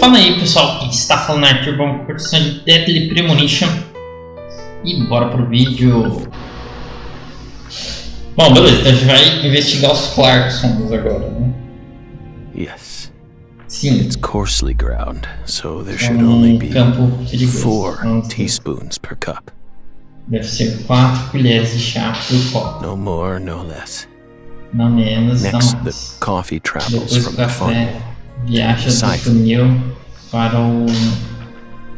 Fala aí pessoal, quem está falando é Arthur, vamos com a produção de Detetive Premonition. E bora pro vídeo. Bom, beleza, então a gente vai investigar os Clarksons agora, né? Yes. Sim. It's coarsely ground, so there should only be 4 teaspoons per cup. Deve ser 4 colheres de chá por copo. No more, no less. Não menos, não Next, the mais. coffee travels Depois from o the café funnel. viaja do funil para o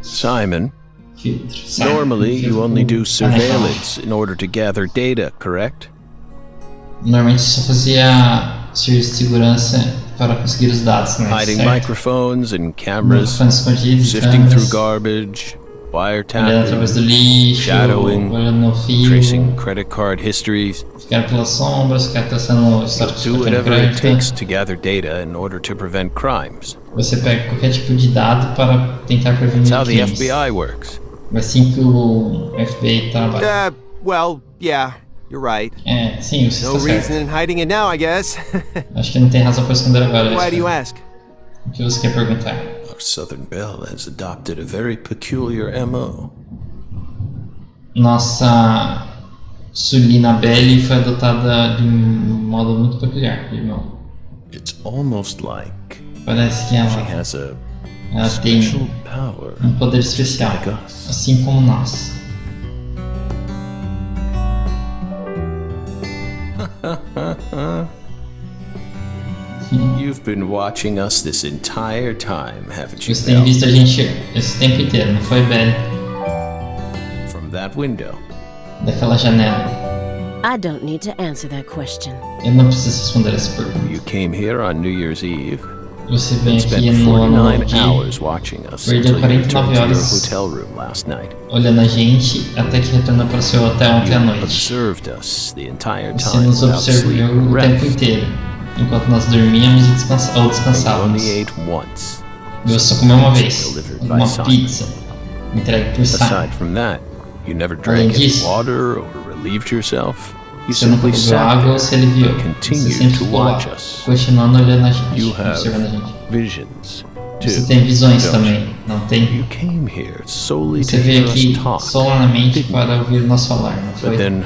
Simon, filtro. normally you only do surveillance in order to gather data, correct? Normalmente só fazia serviço de segurança para conseguir os dados, né? Hiding Certo? microphones and cameras, Microfones escondidos, sifting through câmeras, garbage, olhando através do wiretapping, lixo, shadowing, olhando no fio, tracing credit card histories. ficar pelas sombras, ficar traçando histórico de Do cartão de whatever it takes crédito. to gather data in order to prevent crimes. Você pega qualquer tipo de dado para tentar prevenir That's how the crimes. FBI works. É assim que o FBI trabalha. Well, yeah, you're right. É, sim, você No está reason certo. in hiding it now, I guess. Acho que não tem razão para esconder agora. Why do you Jessica. ask? O que você quer perguntar? Our Southern Belle has adopted a very peculiar MO. Nossa Sulina Belli foi adotada de um modo muito peculiar, irmão. It's almost like Parece que she ela has a tem special power. um poder especial, like us. assim como nós. You've been watching us this entire time, haven't you, Você tem Belle? visto a gente esse tempo inteiro, não foi, Belli? From that window. Daquela janela. I don't need to answer that question. Eu não preciso responder essa pergunta. You came here on New Year's Eve Você vem and aqui spent no ano 49 novo hours watching us perdeu until you returned 49 to your horas hotel room last night. olhando a gente até que retornou para o seu hotel ontem à You noite. observed us the entire Você time nos without sleep observou or o tempo rest. inteiro, enquanto nós dormíamos e ou You descansávamos. only ate once. Eu só comi uma vez, Delivered by uma Simon. pizza entregue por Simon. Aside from that, you never Além drank any disso, water or relieved yourself. You Você nunca simply bebeu água ou sat se there aliviou. and Você continued sempre to ficou lá, watch us. continuando olhando a gente, You observando a have gente. visions Você too. tem visões don't também, não tem? You came here solely Você to veio hear us aqui talk. solenamente didn't para ouvir o nosso falar, não But foi? then,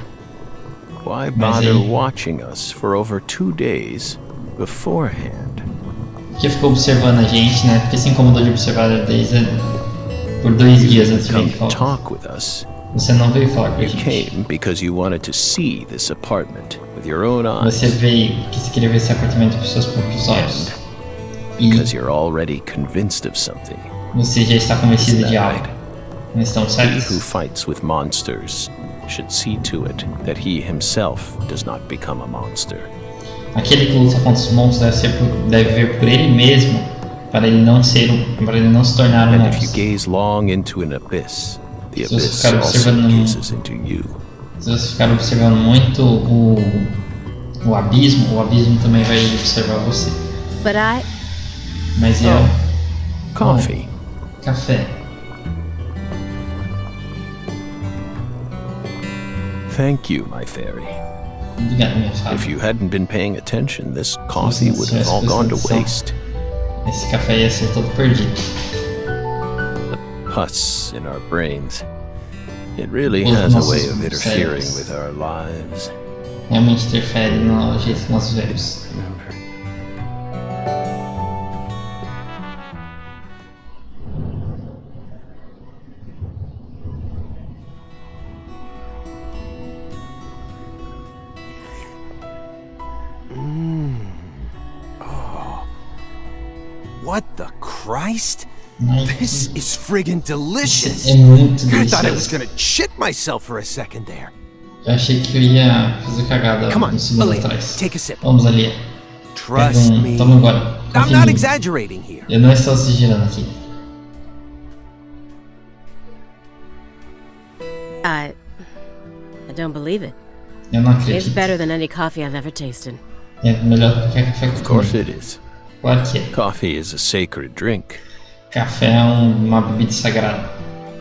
why Mas bother aí- watching us for over 2 days beforehand? Porque ficou observando a gente, né? Porque se incomodou de observar desde por 2 dias antes de Come vir to falar. talk with us. Você não veio falar com a You gente. came because you wanted to see this apartment with your own eyes. Você veio porque você queria ver esse apartamento com seus próprios olhos. E Because you're already convinced of something. você já está convencido Isn't de that algo. right? Não estamos He who certos? fights with monsters should see to it that he himself does not become a monster. Aquele que luta contra os monstros deve ver por ele mesmo para ele não ser para ele não se tornar um And if you monstro. gaze long into an abyss, the Se você abyss ficar also observando gazes into you. Se você ficar observando muito o abismo também vai observar você. But I. Mas eu. Coffee. Café. Thank you, my fairy. Obrigado, minha If fada. you hadn't been paying attention, this coffee would have all gone to waste. Esse café ia ser todo perdido. Pus in our brains. It really Os has a nossos way of interfering cérebros. with our lives. Realmente interfere no jeito que nós vivemos. Remember. What the Christ? Mas This is friggin' delicious. é muito I thought I was delicioso. gonna shit myself for a second there. Eu achei que eu ia fazer cagada Come on, um segundo Ali, atrás. take a sip. Vamos ali. Trust me. Toma agora. I'm Confia em not mim. exaggerating here. Eu não estou exagerando aqui. I don't believe it. Eu não It's acredito. better than any coffee I've ever tasted. É melhor do que café Of com course coisa. it is. Claro que é. Coffee is a sacred drink. Café é uma bebida sagrada.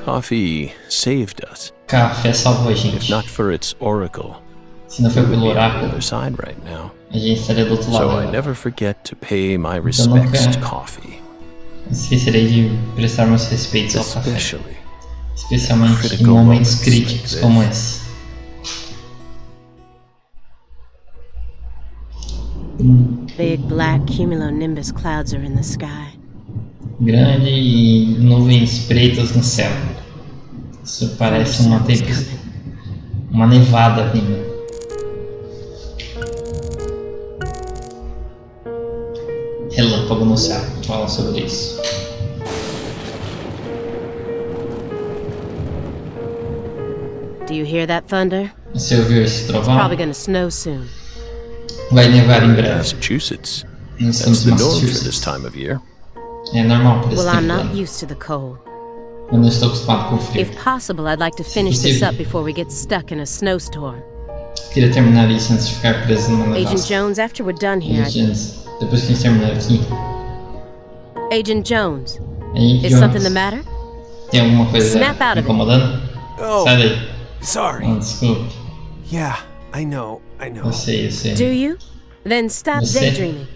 Coffee saved us. Café salvou a If gente. not for its oracle, Se não we for would pelo be on the oráculo, other side right now. a gente estaria do outro So I lado. never forget to pay my Então nunca respects to coffee. Esquecerei de prestar meus respeitos ao café, especially especialmente em critical momentos moments críticos like como this. esse. Big black cumulonimbus clouds are in the sky. Grande e nuvens pretas no céu. Isso parece uma uma nevada vindo. Relâmpago no céu. Fala sobre isso. Do you hear that thunder? Você ouviu esse trovão? Probably gonna snow soon. Vai nevar em breve. Massachusetts. Nós That's estamos the em norm for this Massachusetts. time of year. É normal por esse Well, tempo I'm do not ano. used to the cold. Eu não estou acostumado com o frio. If possible, I'd like to finish this up before we get stuck in a snowstorm. Queria terminar isso antes de ficar preso numa Agent nevasca. Jones, after we're done here, Depois que a gente terminar aqui. Agent Jones, Aí, is something the matter? Tem alguma coisa Snap out of it. incomodando? Oh, Sai daí. sorry. Desculpe. Yeah, I know. Eu sei, eu sei. Do you? Then stop Você? daydreaming.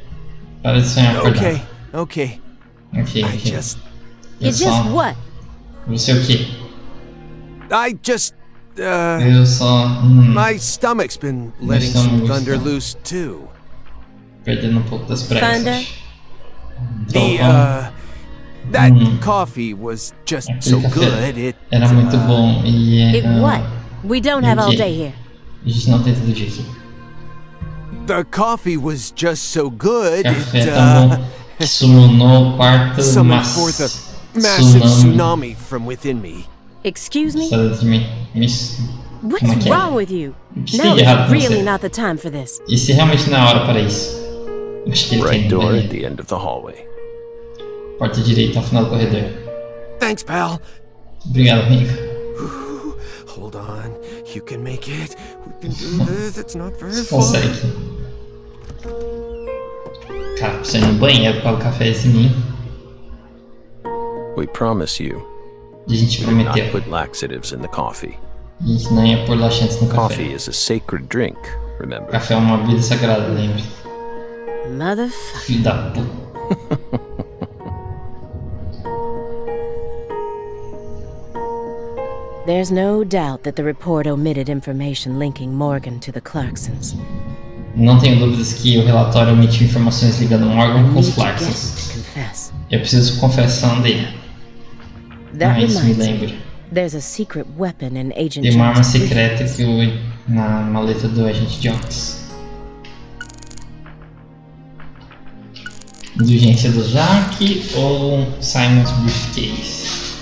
Para de sonhar acordado. Okay, okay. Ok, I ok. just, You Eu just só... what? Você o quê? I just, Eu só... my stomach's been letting some stomach thunder está. loose too. Perdendo um pouco das pregas. Thunder? acho. The, Trovão. that coffee was just so Aquele good, café it, era muito bom e... It what? We don't have all day here. A gente não tem todo dia aqui. the coffee was just so good, Café it, é tão bom que summonou o quarto summoned forth a massive tsunami from within me. Excuse me? Sai de mim. What's Como é que é? wrong with you? que Now tem de errado is com really você? not the time for this. E se realmente não é hora para isso? Acho que ele Right tem door at banheiro. the end of the hallway. Porta direita ao final do corredor. Thanks, pal. Obrigado, amigo. Hold on, you can make it. We can do this. It's not very Você fun. consegue. Cara, precisa ir no banheiro para o cafezinho. We promise you E a gente not prometeu. put laxatives in the coffee. A gente não ia pôr laxantes no Coffee café. is a sacred drink, remember? Café é uma bebida sagrada, lembre. Motherfucker. Filho da puta. There's no doubt that the report omitted information linking Morgan to the Clarksons. Não tenho dúvidas que o relatório omitiu informações ligando Morgan I com os need to get Clarksons. to confess. Eu preciso confessar dele. That Isso me reminds me. lembra. There's a secret weapon in Agent Tem uma arma Jones' secreta briefcase. que eu na maleta do Agente Jones. Indulgência do Jack ou Simon's Briefcase?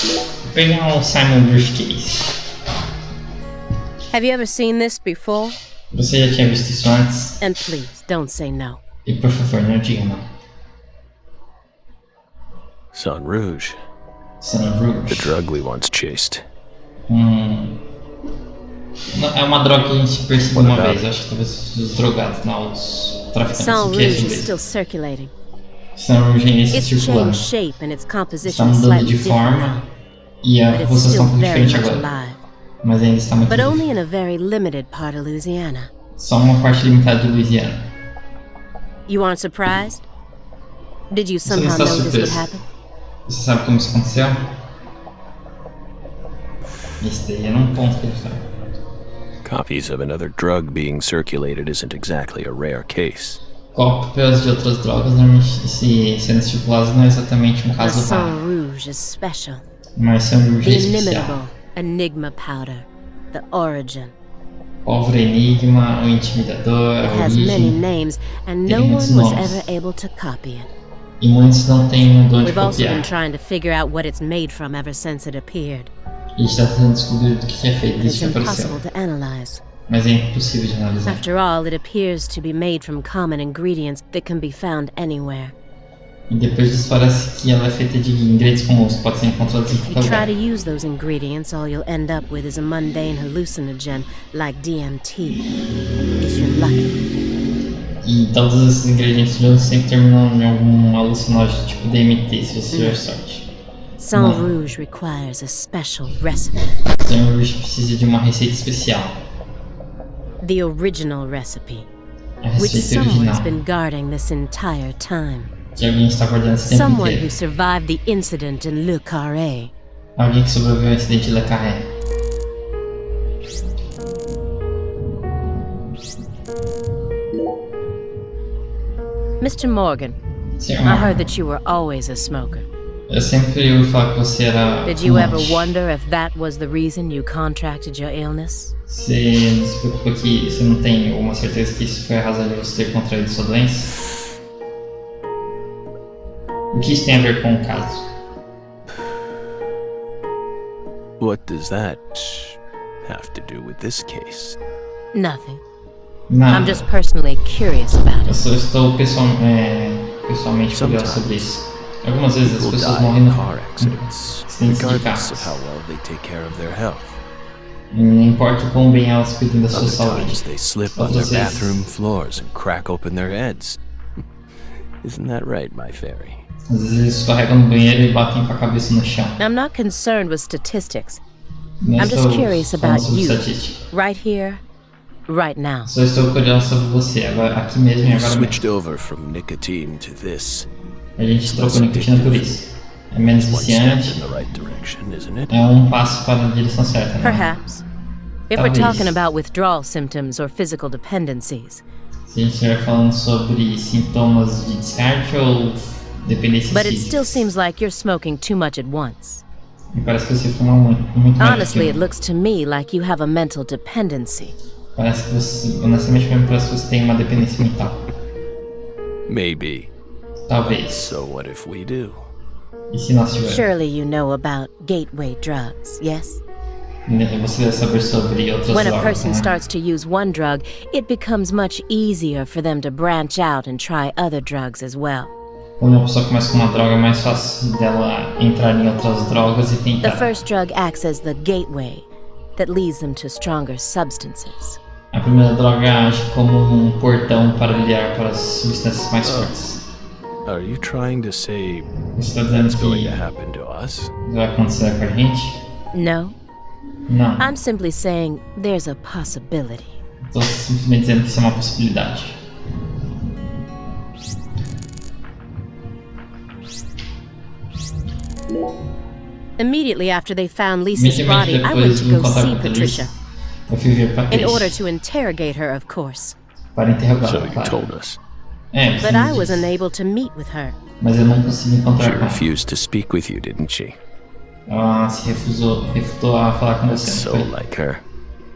Vou pegar o Simon Briefcase. Have you ever seen this before? Você já tinha visto isso antes? And please, don't say no. E por favor, não diga não. Sun Rouge, Sun the Rouge. drug we once chased. É uma droga que a gente perseguiu What uma about vez. it? Acho que talvez os drogados, não os traficantes. Sun O que é Rouge isso is mesmo? still circulating. Sun Rouge ainda está It's circulando. changed shape and its Está composition is mudando slightly de different forma now, e a but it's composição still está very diferente much agora. alive. Mas ainda está muito But vivo. only in a very limited part of Louisiana. Só uma parte limitada de Louisiana. You aren't surprised? Did you Você não somehow está know this would surpreso. happen? Você sabe como isso aconteceu? Esse daí era um ponto que ele sabe. Copies of another drug being circulated isn't exactly a rare case. Cópias de outras drogas, normalmente, se sendo circuladas, não é exatamente um The caso Sun raro. Rouge is special. Mas Sun Rouge The é especial. inimitable Enigma powder. The origin. Pólvora Enigma, o Intimidador, It a has many origem. names, and Tem no muitos one was nomes. ever able to copy it. E muitos não têm o dom de We've also been copiar. trying to figure out what it's made from ever since it appeared. E a gente está tentando descobrir do que é feito But desde it's que apareceu. impossible to analyze. Mas é impossível de analisar. After all, it appears to be made from common ingredients that can be found anywhere. E depois disso parece que ela é feita de ingredientes comuns que podem ser encontrados em If you qualquer try to lugar. use those ingredients, all you'll end up with is a mundane hallucinogen like DMT. If you're lucky. E todos esses ingredientes juntos sempre terminam em algum alucinógeno tipo DMT, se você tiver sorte. Sun Não. Rouge requires a special recipe. Então a gente precisa de uma receita especial. The original recipe, A which receita someone's original. been guarding this entire time. Que alguém está acordando esse tempo Someone inteiro. who survived the incident in Le Carré. Alguém que sobreviveu ao acidente de Le Carré. Mr. Morgan, Senhor I Morgan, heard that you were always a smoker. eu sempre ouvi falar que você era Did you ever fumante. wonder if that was the reason you contracted your illness? Você não se preocupa que você não tem alguma certeza que isso foi a razão de você ter contraído sua doença? O que isso tem a ver com o caso? What does that have to do with this case? Nothing. Nada. I'm just personally curious about Eu it. só estou pessoalmente curioso sobre isso. Algumas vezes as People pessoas die morrem in no car accidents, acidentes de regardless of carros. how well they take care of their health. Não importa o quão bem elas cuidam da sua Other saúde. times they slip on their Outras vezes, bathroom floors and crack open their heads. Isn't that right, my fairy? às vezes eles escorregam no banheiro e batem com a cabeça no chão. I'm not concerned with statistics. Não I'm just estou curious falando about sobre you. estatística. Right here, right now. Só estou curioso sobre você, agora, aqui mesmo e You agora switched mesmo. over from nicotine to this. A gente trocou nicotina por isso. É menos One step in viciante, the right direction, isn't it? é passo para a direção certa, né? Perhaps. If we're Talvez. talking about withdrawal symptoms or physical dependencies. Se a gente estiver falando sobre sintomas de descarte ou dependência But it física. still seems like you're smoking too much at once. Me parece que você fuma muito mais Honestly, do it que eu. looks to me like you have a mental dependency. Parece que você, honestamente, me parece que você tem uma dependência mental. Maybe. Talvez. So what if we do? E se nós tivermos? Surely you know about gateway drugs, yes? Você deve saber sobre outras When a drogas, person né? starts to use one drug, it becomes much easier for them to branch out and try other drugs as well. Quando uma pessoa começa com uma droga, é mais fácil dela entrar em outras drogas e The tentar. first drug acts as the gateway that leads them to stronger substances. A primeira droga age como um portão para ligar para as substâncias mais fortes. Are you trying to say Você está dizendo it's going que to happen to us? vai acontecer com a gente? No, Não. I'm simply saying there's a possibility. Estou simplesmente dizendo que isso é uma possibilidade. Immediately after they found Lisa's Imediatamente body, I went depois to de go encontrar see com a Patricia Patrícia, eu fui ver a in order Patrícia to interrogate her, of course. para interrogar So ela, you claro. told us. É, você But me I was disse. unable to meet with her. Mas eu não consegui She encontrar com ela. refused to speak with you, didn't she? Ela se refutou a falar com você, So não foi? like her.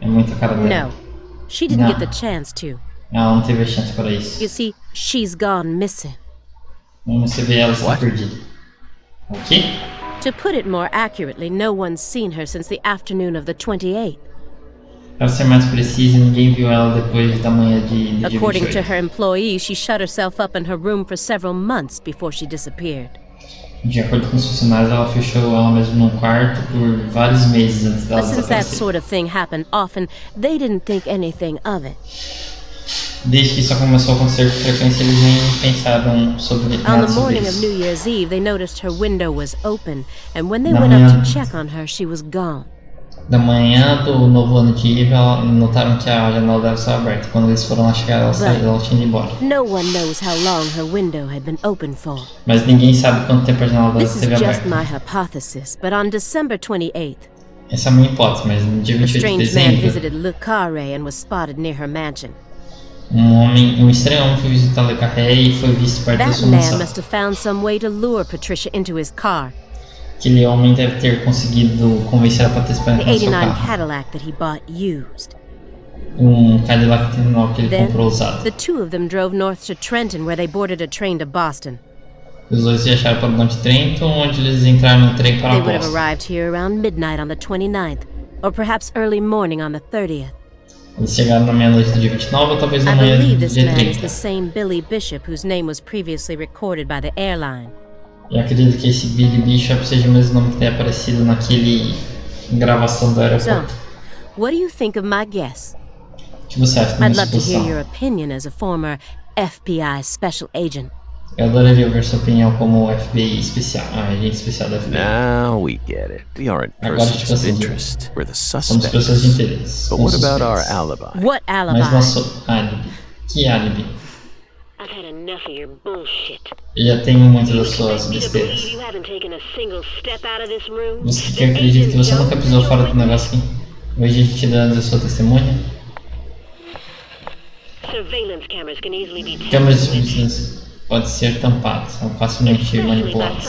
É muito a cara dela. No, she didn't No. get the chance to. Ela não teve a chance para isso. You see, she's gone missing. Quando você vê ela, está What? perdida. O quê? To put it more accurately, no one's seen her since the afternoon of the 28th. Para ser mais preciso, ninguém viu ela depois da manhã de dia According to 28. her employees, she shut herself up in her room for several months before she disappeared. De acordo com os funcionários, ela fechou ela mesma num quarto por vários meses antes dela But since that desaparecer. sort of thing happened often, they didn't think anything of it. Desde que isso começou a acontecer com frequência, eles nem pensaram sobre On nada the sobre morning of isso. New Year's Eve, they noticed her window was open, and when they Na went up manhã- to check on her, she was gone. Da manhã do novo ano de Eve, notaram que a janela dela estava aberta. Quando eles foram lá chegar, ela saiu, ela tinha ido embora. No one knows how long her window had been open for. Mas ninguém sabe quanto tempo a janela dela This is esteve just aberta. my hypothesis, but on December 28th, Essa é a minha hipótese, mas no dia a 28 de strange man dezembro, visited Le Carré and was spotted near her mansion. um estranho homem foi visitar Le Carré e foi visto perto da That sua man mansão. must have found some way to lure Patricia into his car, Aquele homem deve ter conseguido convencer a Patrícia para the entrar no seu 89 carro. Cadillac that he bought used. Cadillac que ele Then, comprou usado. the two of them drove north to Trenton, where they boarded a train to Boston. Os dois viajaram para o Norte de Trento, onde eles entraram no trem para They would have Boston. arrived here around midnight on the 29th, or perhaps early morning on the 30th. Eles chegaram na meia-noite do dia 29 ou talvez na I manhã believe do this dia man is 30. the same Billy Bishop whose name was previously recorded by the airline. E acredito que esse Billy Bishop seja o mesmo nome que tem aparecido naquele gravação do So, aeroporto. what do you think of my guess? O que você acha da I'd minha love to hear suposição? your opinion as a former FBI special agent. Eu adoraria ouvir sua opinião como FBI especial, agente especial da FBI. Now we get it. We aren't Agora a gente persons of conseguiu. interest. We're the Somos pessoas de suspects. interesse. But somos what about our suspeitos. alibi? What Mas alibi? nosso álibi. Que álibi? I've had enough of your bullshit. Eu já tenho muitas das suas besteiras. You haven't taken a single step out of this room. Você que acredita que você nunca pisou fora do negócio aqui? Hoje a gente dando a sua testemunha. Surveillance cameras can easily be Câmeras de vigilância podem ser tampadas, são facilmente manipuladas.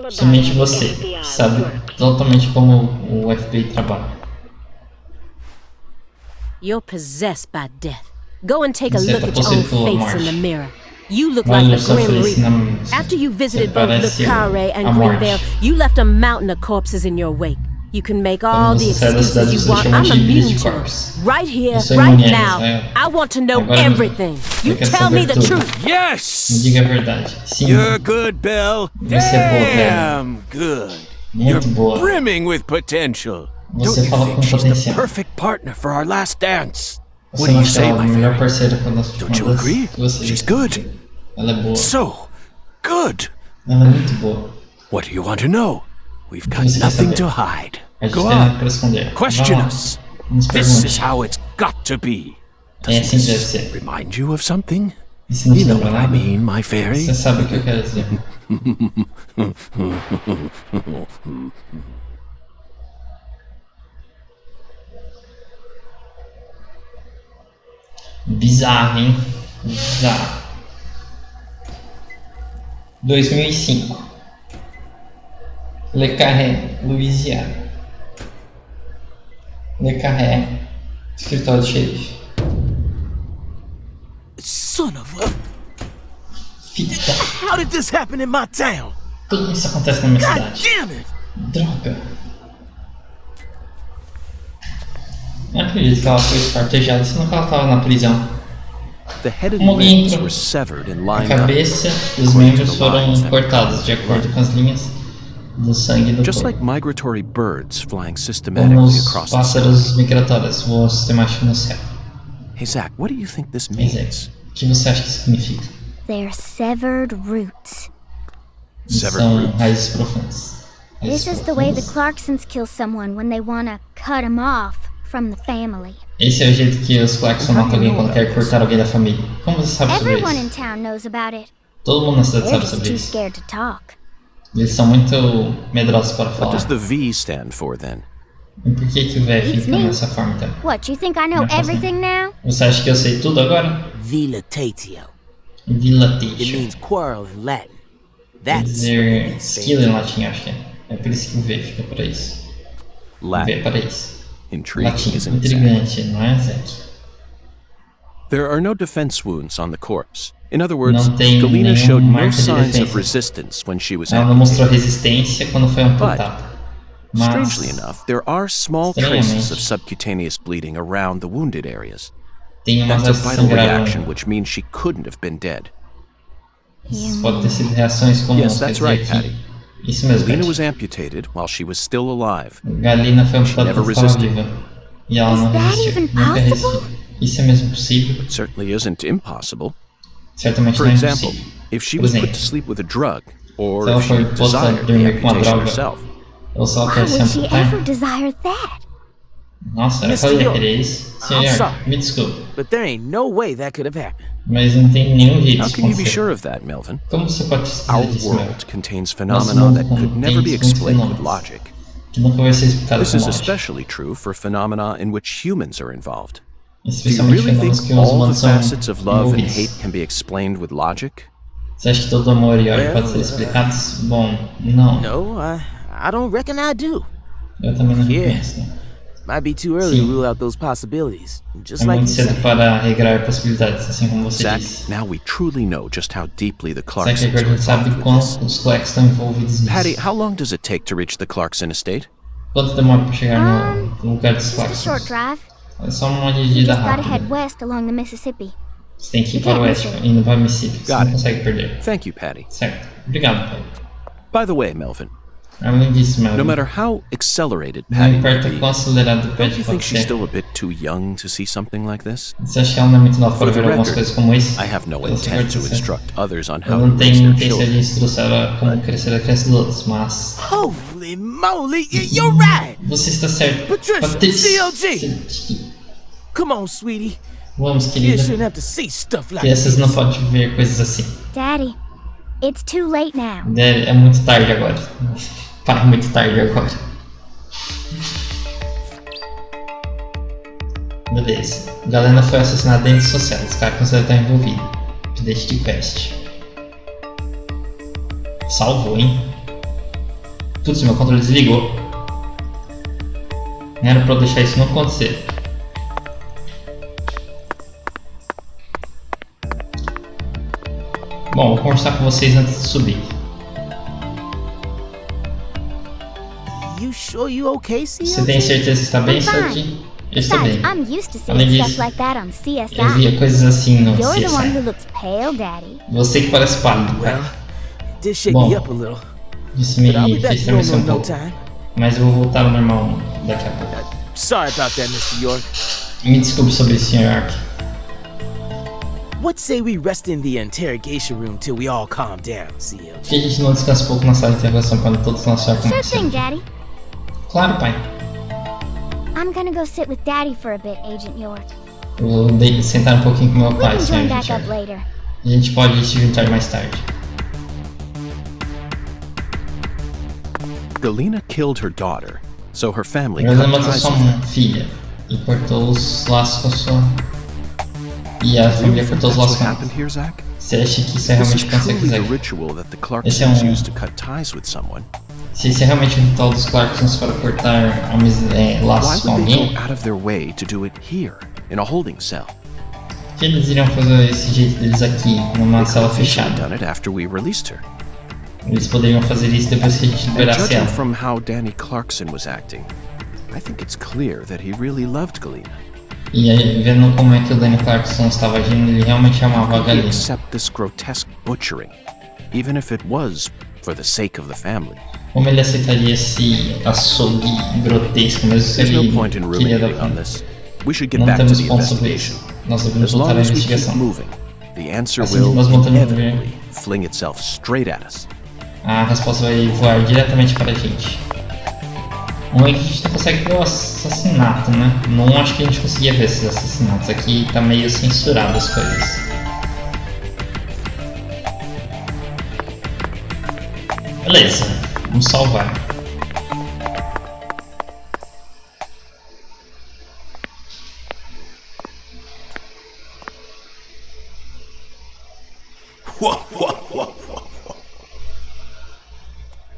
Somente você sabe totalmente como o FBI trabalha. You're possessed by death. Go and take a Você look está at your own possuído pela face in the morte. mirror. You look Olha like the sua Grim face na Reaper. música. After you visited Você both parece Le Carre and a morte. Greenvale, you left a mountain of corpses in your wake. You can make all Quando the você sai da cidade, excuses you você want. chama I'm de ilha immune de to it. corpos. Right here, Eu sou right imune a now. isso, I want to know Agora everything. You eu quero tell me saber the tudo. truth. Me Yes! diga a verdade. Sim, You're good, Bill. Você é boa, Bill. Damn good. Muito boa. Brimming with potential. Você Don't you fala think com she's the potencial. perfect partner for our last dance? Você What do não you acha say, ela a my melhor friend? parceira para nós Don't you agree? She's good. Ela é boa. So good. Ela é muito boa. What do you want to know? We've got Você quer nothing saber? to hide. A gente Go tem nada on. para esconder. Question Vá lá. us. Nos This pergunte. is how it's got to be. É assim que deve Does ser. this remind you of something? Isso não You te know lembra what I nada? mean, my fairy? Você sabe o que eu quero dizer. Bizarro, hein? Bizarro. 2005. Le Carré, Louisiana. Le Carré, escritório de xerife. Son of a... Fita. How did this happen in my town? Tudo isso acontece na minha God cidade. damn it! Droga. Não acredito que ela foi esquartejada, senão que ela estava na prisão. The head and Como alguém limbs entrou. were severed and A lined up, cabeça e os membros foram cortados de acordo com as linhas do sangue do just like corpo. migratory birds flying Como systematically os across the pássaros sky. migratórios voam sistemático no céu. Hey Zach, what do you think this Mas means? o que você acha que significa? They're severed roots. Severed São roots. raízes profundas. This is the way the Clarksons kill someone when they want to cut him off from the family. Esse é o jeito que os Clarkson matam alguém quando quer cortar alguém da família. Como você sabe sobre Everyone in isso? town knows about it. Todo mundo na cidade They're sabe just sobre too isso. scared to talk. Eles são muito medrosos para What falar. does the V stand for then? E por que o velho It's fica me. dessa forma então? What, you think I know Yeah. everything now? Você acha que eu sei tudo agora? Dilatatio. It Dilatation. means quarrel in Latin. Quer That's dizer, what skill em latim, acho que é. É por isso que o V fica para isso. O V é Latin. para isso. Intriguing, Latim, isn't it, Zach? intrigante, não é, Zack? There are no defense wounds on the corpse. In other words, Não tem Galena nenhuma showed no marca de signs of defesa. resistance when she was Ela não mostrou amputated. resistência quando foi amputada. Mas, Strangely enough, there are small traces Estranhamente. of subcutaneous bleeding around the wounded areas. tem umas That's a dessas vital sangraram. reaction, which means she couldn't have been dead. Pode ter sido reações comuns. Yes, that's quer dizer right, que- Patty. Isso mesmo, Galena Patty. was amputated while she was still alive. Galina foi amputada never quando estava resisted. viva. E ela Is não that resistiu. even Nunca possible? resistiu. Isso é mesmo possível? It certainly isn't impossible. Certamente For não é example, impossível. if she Por was put exemplo, to sleep with a drug, or se ela if foi she posta a desired the dormir com uma amputation droga, herself. ou se ela Why quer se would she amputar. ever desire that? Nossa, eu Mr. falei York, querer isso. I'm Senhor, sorry. me desculpe. But there ain't no way that could have happened. Mas não tem nenhum jeito How de can you be acontecer. sure of that, Melvin? Como você pode Our dizer disso, meu? world contains phenomena that could never be explained with logic. Que nunca vai ser explicado This com is lógica. especially true for phenomena in which humans are involved. Do you Especialmente really think fenômenos que os all the humanos são facets of love and envolvidos. hate can be explained with logic? Você acha que todo amor e ódio Well, pode ser explicados? Bom, não. No, I don't reckon I do. Eu também não Yeah. penso. Might be too early Sim. to rule out those possibilities. Just É like muito you cedo said. para regrar possibilidades, assim como você Zach, disse. now we truly know just how deeply the Será que Clarksons agora a are gente sabe involved with quanto this. os Clarks estão envolvidos nisso? Patty, how long does it take to reach the Clarkson estate? Quanto demora para chegar no lugar dos Just a short Clarksons? drive. É só uma You dirigida just gotta head rápida. west along the Mississippi. Você tem que ir You para o can't oeste, miss it. indo para Mississippi. Você Got não it. consegue perder. Thank you, Patty. Certo. Obrigado, pai. By the way, Melvin, Além disso, meu, no matter how accelerated não Patty may importa be, quão acelerado o don't pede you pode think she's ser. still a bit too young to see something like this? Você acha que ela não é muito nova para For the ver algumas record, coisas como isso? I have no Pela sua intent to parte, instruct others on eu how to não raise tenho their intenção de children. instruir ela como crescer a criança dos outros, mas... Holy moly, you're right. Você está certo. Patricia, Patrícia. CLG. Come on, sweetie. Vamos, Kids querida. shouldn't have to see stuff like Crianças this. não podem ver coisas assim. Daddy, it's too late now. É muito tarde agora. Pai, muito tarde agora. Beleza. Galena foi assassinada dentro de social. Os caras consideram estar envolvidos. Update de quest. Salvou, hein? Putz, meu controle desligou. Não era pra eu deixar isso não acontecer. Bom, vou conversar com vocês antes de subir. You sure you okay, Você CLG? tem certeza que está bem, I'm fine. Sergi? Eu estou Besides, bem. I'm used to Além seeing disso, stuff like that on eu CSI. via coisas assim no You're the one who CSI. looks pale, Daddy. Você que parece pálido, Well, pai. it did shake Bom. me up a little. Isso me But I'll be back fez to estremecer normal in no pouco. time. Mas eu vou voltar ao normal daqui a pouco. Sorry about that, Mr. York. Me desculpe sobre isso, Sr. York. What say we rest in the interrogation room till we all calm down, CLG? Por que a gente não descansa um pouco na sala de interrogação quando todos nós já Sure começam? thing, Daddy. Claro, pai. I'm gonna go sit with Daddy for a bit, Agent York. Eu vou sentar um pouquinho com meu We pai, can Sr. join back Richard. up later. A gente pode se juntar mais tarde. Galena killed her daughter, so her family Ela cut matou ties sua with her. filha e cortou os laços com a sua... E a Do you família think cortou os that's laços what com ela. happened here, Zach? Você acha que isso é This is realmente truly the consegue? ritual that the Esse é Clarksons um- used to cut ties with someone. Se esse é realmente o ritual dos Clarksons para cortar Why laços com would they alguém, go out of their way to do it here, in a holding cell? por que eles iriam fazer esse jeito deles aqui, numa They could cela have easily fechada? done it after we released her. Eles poderiam fazer isso depois que a gente And liberasse judging ela. from how Danny Clarkson was acting, I think it's clear that he really loved Galena. E aí, vendo como é que o Danny Clarkson estava agindo, ele realmente amava a He Galena. accept this grotesque butchering, even if it was for the sake of the family. Como ele aceitaria esse açougue grotesco, mesmo se There's ele no point in queria dar ruminating on this. We should get Não back to temos the pontos sobre investigation. isso. Nós devemos As voltar long à as we keep investigação. moving, the answer Assim que will nós voltamos a ver, inevitably fling itself straight at us. a resposta vai voar diretamente para a gente. Um é que a gente não consegue ver o assassinato, né? Não acho que a gente conseguia ver esses assassinatos. Aqui tá meio censurado as coisas. Beleza, vamos salvar.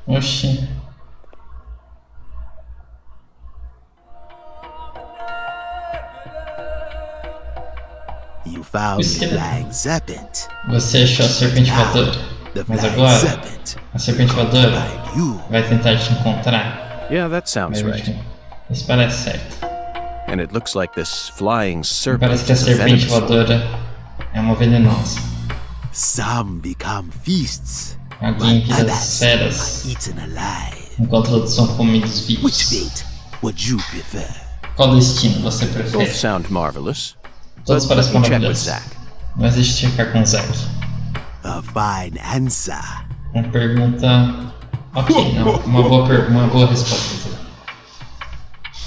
Oxi. You found Isso que the é- flying serpent. Você achou a serpente voadora. The Mas flying agora, serpent. a serpente voadora Find you. vai tentar te encontrar. Yeah, that sounds right. Isso parece certo. And it looks like this flying Me serpent parece que a is a serpente venomous one. voadora é uma venenosa. Some become feasts. Alguém while vira others feras, are eaten alive. enquanto outros são comidos Which vivos. fate would you prefer? Qual destino você Both prefere? sound marvelous. Todos But parecem let me check with maravilhosos. Zach. Mas deixa eu checar com o Zack. A fine answer. Uma pergunta. Ok, não. Uma boa resposta.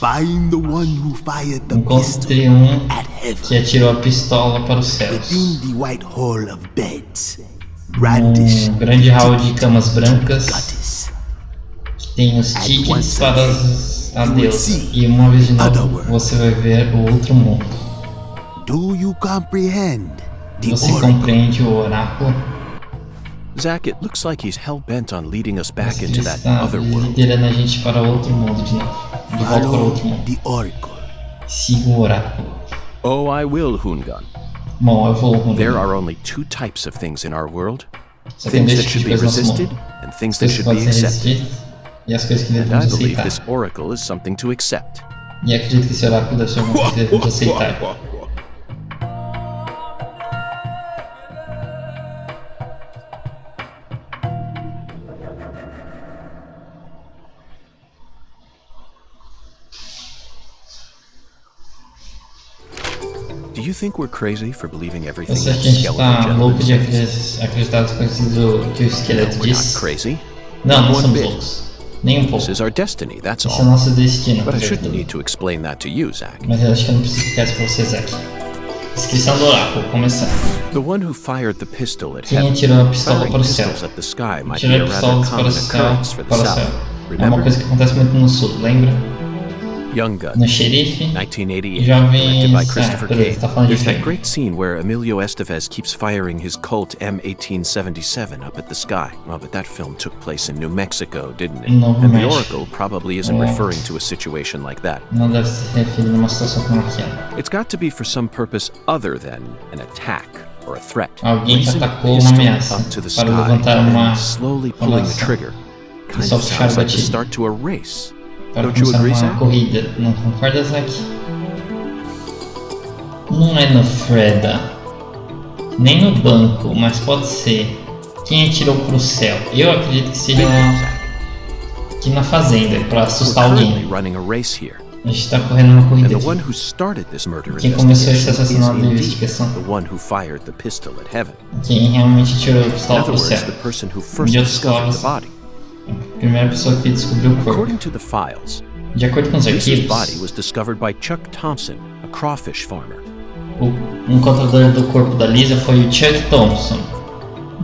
Find the one who fired the pistol Encontre um at que heaven atirou a pistola para os céus. within the white hall of beds. Brandish Grande hall de camas brancas goddess. que tem os tickets para a deusa. E uma vez de novo você vai ver o outro mundo. Do you comprehend the Você oracle? compreende o oráculo? Zach, it looks like he's hell-bent on leading us back Você into that está other world. liderando a gente para outro mundo de novo. De volta para Follow outro mundo. the oracle. Siga o oráculo. Oh, I will, Hungan. Bom, eu vou rumo. There are only two types of things in our world. Só tem Things dois that tipos should de be coisas no nosso resisted mundo. and things As that coisas que should be podem ser accepted. resistidas e as coisas que And I devemos believe aceitar. this oracle is something to accept. E acredito que esse oráculo deve ser alguma coisa que devemos aceitar. Do you think we're crazy for believing everything Você that acha que a gente skeleton tá gentleman louco de says? acreditar nas coisas que o esqueleto We're not diz? crazy. Não, não One somos bit. loucos. Nem um pouco. This is our destiny, that's Esse é o all. nosso destino. But I apesar de shouldn't tudo. need to explain that to you, Zach. Mas eu acho que eu não preciso explicar isso pra você, Zack. Descrição do oráculo, começando. The one who fired the pistol at Quem heaven. atirou a pistola Firing para o céu? pistols at the sky might be Atirar a rather pistolas para common o céu, occurrence for the para o South. céu. É uma Remember? coisa que acontece muito no sul, lembra? Young No Guns, xerife, 1988, jovens... directed by Christopher beleza, Cage. tá falando de There's that filme. great scene where Emilio Estevez keeps firing his Colt M1877 up at the sky. Well, but that film took place in New Mexico, didn't it? Novo And the México. Oracle probably isn't referring to a situation like that. Não deve se referir a uma situação como aquela. It's got to be for some purpose other than an attack or a threat. Alguém que Raising a atacou uma pistol ameaça up to the para sky levantar and uma then slowly pulling the ameaça. trigger. Kind só of puxar o sounds like the gatilho. start to a race. Para Don't you começar agree, uma Zach? corrida. Não concorda, Zack? Não é no Freda, nem no banco, mas pode ser. Quem atirou pro céu? Eu acredito que seja aqui na fazenda, para assustar We're currently alguém. running a race here. A gente tá correndo uma And corrida the aqui. one who started this murder Quem começou esse investigation is assassinato de indeed investigação? the one who fired the pistol at heaven. Quem realmente atirou a In pistola other pro words, céu? the person who first De outras discovered the palavras, body. a primeira pessoa que descobriu o corpo. According to the files, De acordo com os Lisa's body arquivos, was discovered by Chuck Thompson, a crawfish farmer. o encontrador do corpo da Lisa foi o Chuck Thompson,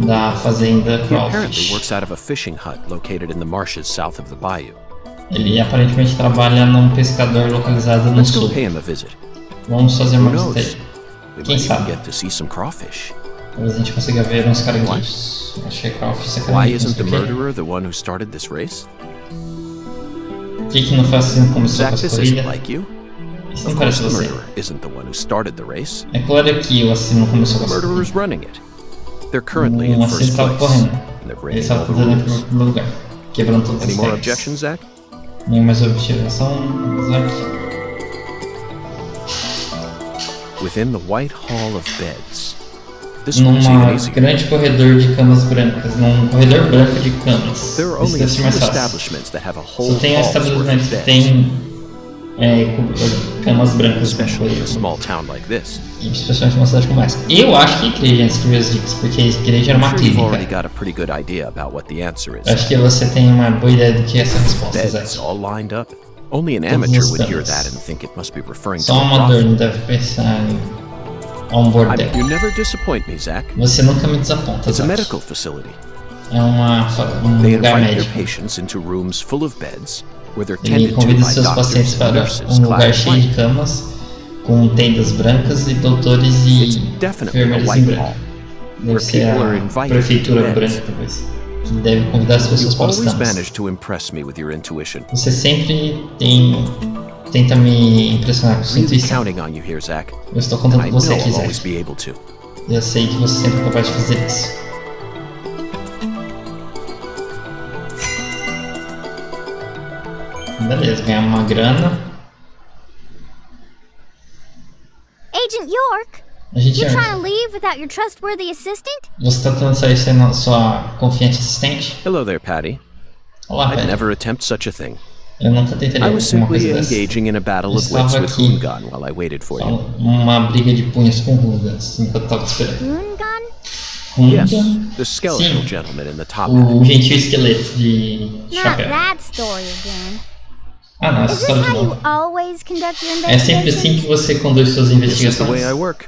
da fazenda He apparently Crawfish. works out of a fishing hut located in the marshes south of the bayou. Ele aparentemente trabalha num pescador localizado no Let's go sul. pay him a visit. Vamos fazer Who uma knows? visita aí. We Quem might even sabe? get to see some crawfish. Talvez a gente consiga ver uns caranguejos. Achei Crawfish é Why caranguejo. isn't the não sei o quê. murderer the one who started this race? Por que não foi assim que começou com Zach, essa this isn't corrida? like you. Isso não Of course, parece the você. murderer isn't the one who started the race. É claro que o assassino começou com The essa murderer's corrida. running it. They're currently in O assassino first estava place, correndo. and they're Ele breaking estava all the fazendo em rules. primeiro lugar, quebrando todas Any as more regras. objections, Zach? Nenhuma mais observação, Zack? Within the White Hall of Beds. This one's even Numa easier. grande corredor de camas brancas, num corredor branco de camas. There are Isso only a deve ser few mais fácil. establishments that have a whole Só tem hall's worth estabelecimentos of que beds, tem camas brancas no especially in a corredor. small town like this. E especialmente numa cidade como essa. Eu acho que a igreja escreveu as dicas, porque a igreja era I'm uma sure you've already clínica. got a pretty good idea about what the answer is. Acho que você tem uma boa ideia do que é essa resposta, Beds Zack. all lined up. Only an Todas amateur as would hear camas. that and think it must be referring to Só um a amador brothel. não deve pensar em um I bordel. mean, you never disappoint me, Zach. Você nunca me desaponta, It's a Zack. medical facility. É um They lugar invite their médico. patients into rooms full of beds where they're Ele tended to convida by seus pacientes doctors and para nurses um lugar clad in cheio de white. camas, com tendas brancas e doutores It's e definitely a enfermeiras em white branco. hall, Deve where ser people are a invited prefeitura to beds. branca, talvez. Que deve convidar as pessoas You para os always campos. manage to impress me with your intuition. Você sempre tenta me impressionar com sua Really intuição. counting on you here, Zach. Eu estou And contando I com você know aqui, I'll always Zack. be able to. Eu sei que você sempre é capaz de fazer isso. Beleza, ganhar uma grana. Agent York, A gente you trying to leave without your trustworthy assistant? Você tá tentando sair sem a sua confiante assistente? Hello there, Patty. Olá, I'd velho. never attempt such a thing. Eu nunca tentaria I was uma simply coisa dessa. engaging in a battle of Estava wits with aqui. Hungan while I waited for Só you. uma briga de punhos com rugas enquanto eu tava esperando. Moongun? Yes, Hunga? the skeletal Sim. gentleman in the top hat. O gentil esqueleto de Not chapéu. that story again. Ah, não, essa Is this história de how you novo. always conduct your É sempre assim investigations? que você conduz suas This is the way investigações. I work.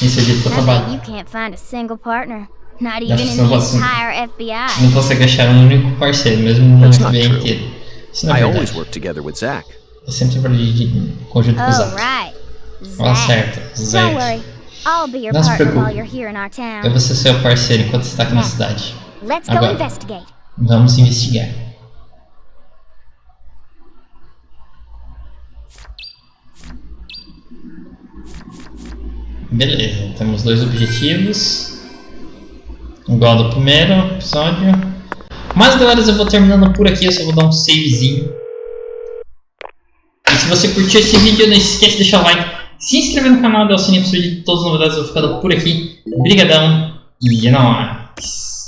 Esse é o jeito que eu I bet trabalho. you can't find a single partner. Not That's even in so the awesome. entire FBI. Não consegue achar um único parceiro, mesmo no That's not FBI true. inteiro. Isso não é I verdade. always work together with Zach. Eu sempre trabalhei de conjunto com o Oh, Zack. right. Fala Zack. certo, Don't Zack. worry. I'll be your Não se partner preocupe. while you're here in our town. Eu vou ser seu parceiro enquanto você está aqui na Now, cidade. Let's go Agora. investigate. Vamos investigar. Beleza, temos dois objetivos. Igual ao do primeiro episódio. Mas galera, eu vou terminando por aqui. Eu só vou dar um savezinho. E se você curtiu esse vídeo, não esquece de deixar o like, se inscrever no canal, dar o sininho para você ver todas as novidades. Eu vou ficando por aqui. Obrigadão e é nóis.